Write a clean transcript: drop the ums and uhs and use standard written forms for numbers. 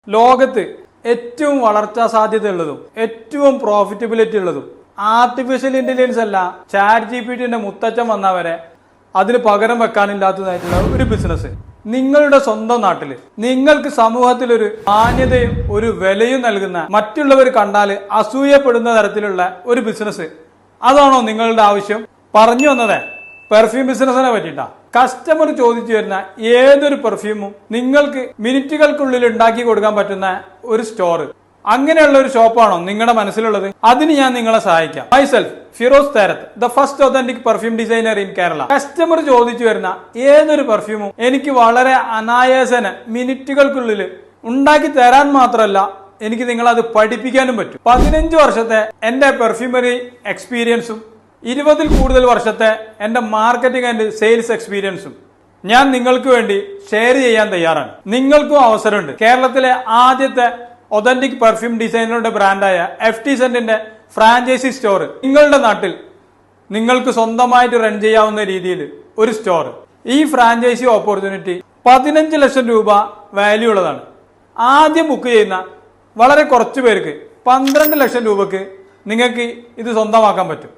ലോകത്ത് ഏറ്റവും വളർച്ചാ സാധ്യതയുള്ളതും ഏറ്റവും പ്രോഫിറ്റബിലിറ്റി ഉള്ളതും ആർട്ടിഫിഷ്യൽ ഇന്റലിജൻസ് അല്ല ചാറ്റ് ജിപിടിന്റെ മുത്തച്ഛൻ വന്നവരെ അതിന് പകരം വെക്കാനില്ലാത്തതായിട്ടുള്ള ഒരു ബിസിനസ് നിങ്ങളുടെ സ്വന്തം നാട്ടില് നിങ്ങൾക്ക് സമൂഹത്തിൽ ഒരു മാന്യതയും ഒരു വിലയും നൽകുന്ന മറ്റുള്ളവർ കണ്ടാൽ അസൂയപ്പെടുന്ന തരത്തിലുള്ള ഒരു ബിസിനസ് അതാണോ നിങ്ങളുടെ ആവശ്യം? പറഞ്ഞു വന്നതേ പെർഫ്യൂം ബിസിനസിനെ പറ്റിയിട്ടാ. കസ്റ്റമർ ചോദിച്ചു വരുന്ന ഏതൊരു പെർഫ്യൂമും നിങ്ങൾക്ക് മിനിറ്റുകൾക്കുള്ളിൽ ഉണ്ടാക്കി കൊടുക്കാൻ പറ്റുന്ന ഒരു സ്റ്റോർ, അങ്ങനെയുള്ള ഒരു ഷോപ്പാണോ നിങ്ങളുടെ മനസ്സിലുള്ളത്? അതിന് ഞാൻ നിങ്ങളെ സഹായിക്കാം. Myself Firoz Therath, the first authentic perfume designer in Kerala. Customer ചോദിച്ചു വരുന്ന ഏതൊരു പെർഫ്യൂമും എനിക്ക് വളരെ അനായാസന മിനിറ്റുകൾക്കുള്ളിൽ ഉണ്ടാക്കി തരാൻ മാത്രമല്ല, എനിക്ക് നിങ്ങളത് പഠിപ്പിക്കാനും പറ്റും. 15 വർഷത്തെ എന്റെ പെർഫ്യൂമറി എക്സ്പീരിയൻസും 20-ൽ കൂടുതൽ വർഷത്തെ എന്റെ മാർക്കറ്റിംഗ് ആൻഡ് സെയിൽസ് എക്സ്പീരിയൻസും ഞാൻ നിങ്ങൾക്ക് വേണ്ടി ഷെയർ ചെയ്യാൻ തയ്യാറാണ്. നിങ്ങൾക്കും അവസരമുണ്ട്. കേരളത്തിലെ ആദ്യത്തെ ഒതന്റിക് പെർഫ്യൂം ഡിസൈനറുടെ ബ്രാൻഡായ FT സെന്റിന്റെ ഫ്രാഞ്ചൈസി സ്റ്റോർ നിങ്ങളുടെ നാട്ടിൽ നിങ്ങൾക്ക് സ്വന്തമായിട്ട് റൺ ചെയ്യാവുന്ന രീതിയിൽ ഒരു സ്റ്റോർ. ഈ ഫ്രാഞ്ചൈസി ഓപ്പർച്യൂണിറ്റി 15 ലക്ഷം രൂപ വാല്യൂ ഉള്ളതാണ്. ആദ്യം ബുക്ക് ചെയ്യുന്ന വളരെ കുറച്ചു പേർക്ക് 12 ലക്ഷം രൂപക്ക് നിങ്ങൾക്ക് ഇത് സ്വന്തമാക്കാൻ പറ്റും.